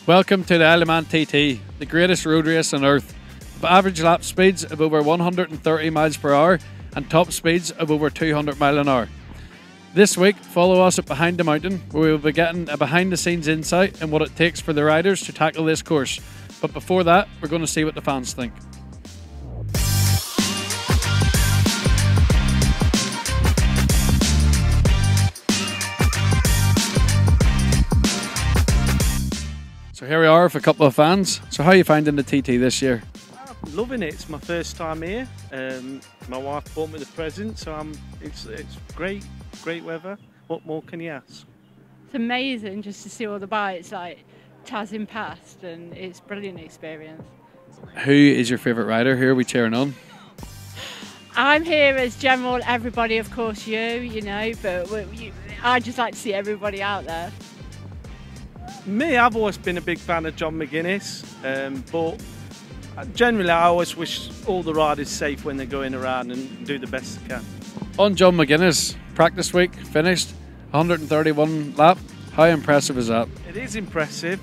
Welcome to the IOM TT, the greatest road race on earth, with average lap speeds of over 130 miles per hour and top speeds of over 200 miles an hour. This week, follow us at Behind the Mountain, where we will be getting a behind-the-scenes insight in what it takes for the riders to tackle this course. But before that, we're going to see what the fans think. So here we are with a couple of fans. So how are you finding the TT this year? I'm loving it. It's my first time here. My wife bought me the present, so it's great weather. What more can you ask? It's amazing just to see all the bikes like tazzing past, and it's a brilliant experience. Who is your favourite rider? Who are we cheering on? I'm here as general everybody, of course you know, but I just like to see everybody out there. Me, I've always been a big fan of John McGuinness, but generally I always wish all the riders safe when they're going around and do the best they can. On John McGuinness, practice week finished, 131 lap. How impressive is that? It is impressive.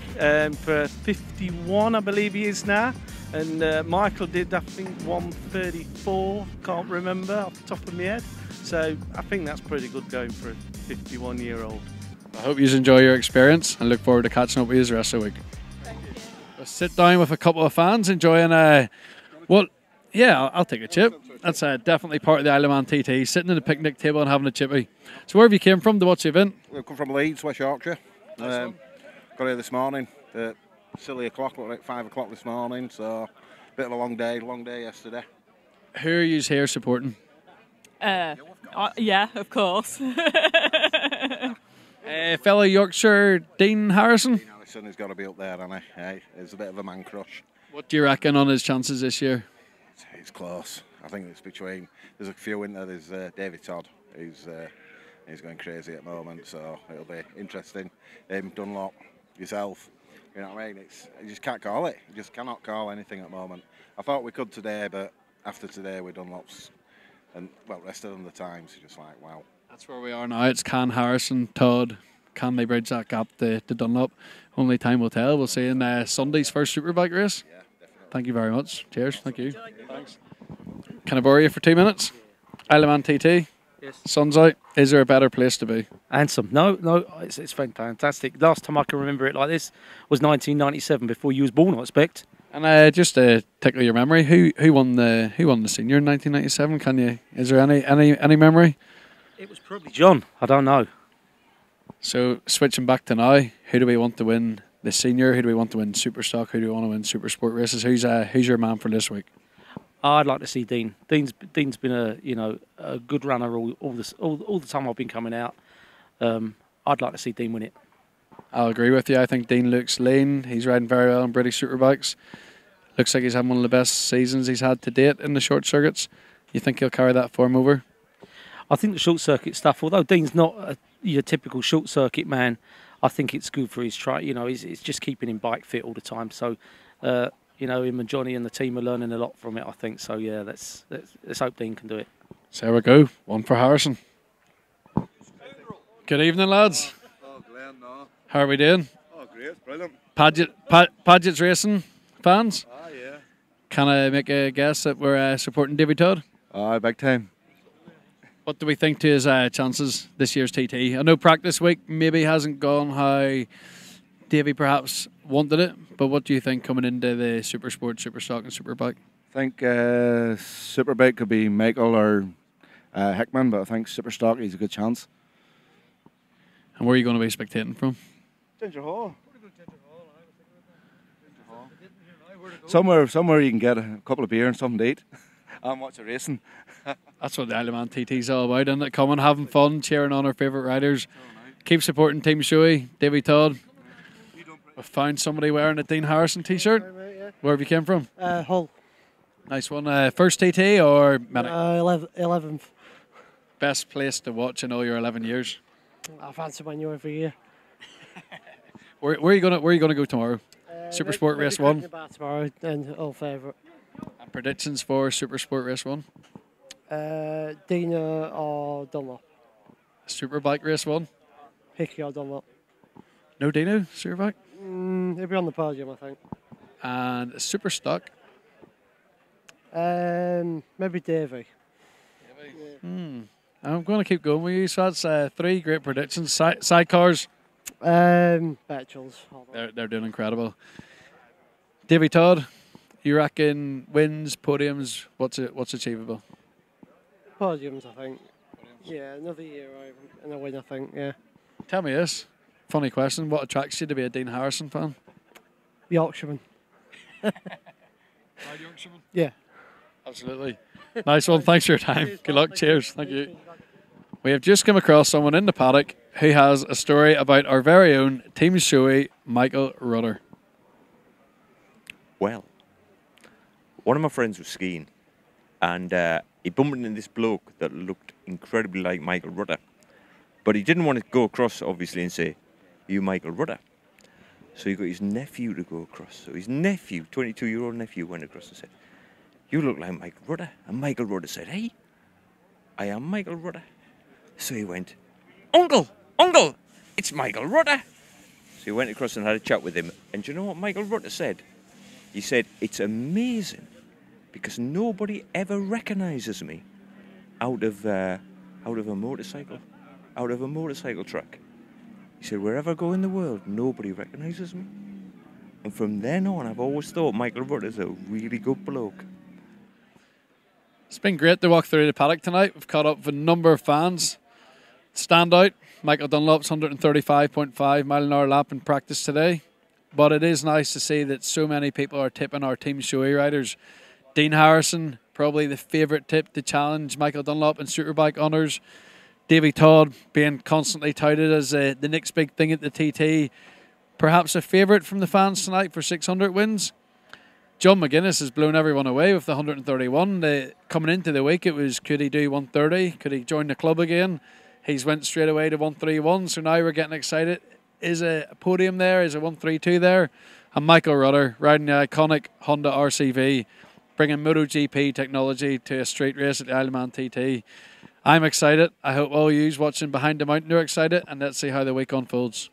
For 51, I believe he is now. And Michael did, I think, 134, can't remember off the top of my head. So I think that's pretty good going for a 51-year-old. I hope you enjoy your experience and look forward to catching up with you the rest of the week. Thank you. We'll sit down with a couple of fans enjoying I'll take a chip. That's definitely part of the IOM TT, sitting at the picnic table and having a chippy. So where have you came from to watch the event? We've come from Leeds, West Yorkshire. Got here this morning at silly o'clock, like 5 o'clock this morning, so a bit of a long day yesterday. Who are you here supporting? Yeah, of course. Fellow Yorkshire Dean Harrison? Dean Harrison has got to be up there, hasn't he? Hey, it's a bit of a man crush. What do you reckon on his chances this year? It's close. I think it's between, there's a few in there. There's Davey Todd, who's going crazy at the moment, so it'll be interesting. Him, Dunlop, yourself, you know what I mean? You just can't call it. You just cannot call anything at the moment. I thought we could today, but after today with Dunlops and, well, rest of them the times, you're just like, wow. That's where we are now. It's can Harrison, Todd, can they bridge that gap to Dunlop? Only time will tell. We'll see in Sunday's first Superbike race. Yeah, definitely. Thank you very much. Cheers. Thank you. Thanks. Can I borrow you for 2 minutes? IOM TT. Yes. Sun's out. Is there a better place to be? Handsome. No, it's fantastic. Last time I can remember it like this was 1997, before you was born, I expect. And just to tickle your memory, who won the senior in 1997? Is there any memory? It was probably John. I don't know. So switching back to now, who do we want to win the senior? Who do we want to win Superstock? Who do we want to win Super Sport races? Who's your man for this week? I'd like to see Dean. Dean's been a good runner all the time I've been coming out. I'd like to see Dean win it. I'll agree with you. I think Dean looks lean. He's riding very well on British Superbikes. Looks like he's had one of the best seasons he's had to date in the short circuits. You think he'll carry that form over? I think the short circuit stuff, although Dean's not your typical short circuit man, I think it's good for his try. You know, it's just keeping him bike fit all the time. So, him and Johnny and the team are learning a lot from it, I think. So, yeah, let's hope Dean can do it. So there we go. One for Harrison. Good evening, lads. Oh, Glenn, no. How are we doing? Oh, great, brilliant. Paget's Racing fans? Ah, yeah. Can I make a guess that we're supporting Davey Todd? Aye, big time. What do we think to his chances this year's TT? I know practice week maybe hasn't gone how Davey perhaps wanted it, but what do you think coming into the Super Sport, Super Stock and Superbike? I think Superbike could be Michael or Hickman, but I think Super Stock he's a good chance. And where are you going to be spectating from? Ginger Hall. Somewhere you can get a couple of beer and something to eat and watch the racing. That's what the IOM TT is all about, isn't it? Coming, having fun, cheering on our favourite riders. Keep supporting Team Shoei, Davey Todd. We've found somebody wearing a Dean Harrison t-shirt. Where have you came from? Hull. Nice one. First TT or medic? 11th. Best place to watch in all your 11 years? I fancy Man U every year. Where are you gonna go tomorrow? Super Sport Race 1. Tomorrow, and all favourite. And predictions for Super Sport Race 1? Dina or Dunlop. Superbike Race 1? Hickey or Dunlop. No Dino Surback? He'll be on the podium, I think. And super stock. Maybe Davey. I'm going to keep going with you. So that's 3 great predictions. Sidecars. Betchels. They're doing incredible. Davey Todd, you reckon wins, podiums, what's achievable? Podiums, I think. Yeah, another year and a win, I think, yeah. Tell me this. Funny question. What attracts you to be a Dean Harrison fan? Yorkshireman. Yorkshireman? Yeah. Absolutely. Nice one. Thanks for your time. Good luck. Cheers. Thank you. We have just come across someone in the paddock who has a story about our very own Team Shoei, Michael Rutter. Well, one of my friends was skiing, and he bumped into this bloke that looked incredibly like Michael Rutter. But he didn't want to go across, obviously, and say, "You Michael Rutter." So he got his nephew to go across. So his nephew, 22-year-old nephew, went across and said, "You look like Michael Rutter." And Michael Rutter said, "Hey, I am Michael Rutter." So he went, Uncle, it's Michael Rutter." So he went across and had a chat with him. And do you know what Michael Rutter said? He said, "It's amazing because nobody ever recognises me out of a motorcycle track." He said, "Wherever I go in the world, nobody recognises me." And from then on, I've always thought Michael Rutter's a really good bloke. It's been great to walk through the paddock tonight. We've caught up with a number of fans. Standout, Michael Dunlop's 135.5 mile an hour lap in practice today. But it is nice to see that so many people are tipping our Team Shoei riders. Dean Harrison, probably the favourite tip to challenge Michael Dunlop in Superbike honours. Davey Todd being constantly touted as the next big thing at the TT. Perhaps a favourite from the fans tonight for 600 wins. John McGuinness has blown everyone away with the 131. Coming into the week, it was, could he do 130? Could he join the club again? He's went straight away to 131, so now we're getting excited. Is a podium there? Is a 132 there? And Michael Rutter riding the iconic Honda RCV, bringing MotoGP technology to a straight race at the IOM TT. I'm excited. I hope all you watching Behind the Mountain are excited, and let's see how the week unfolds.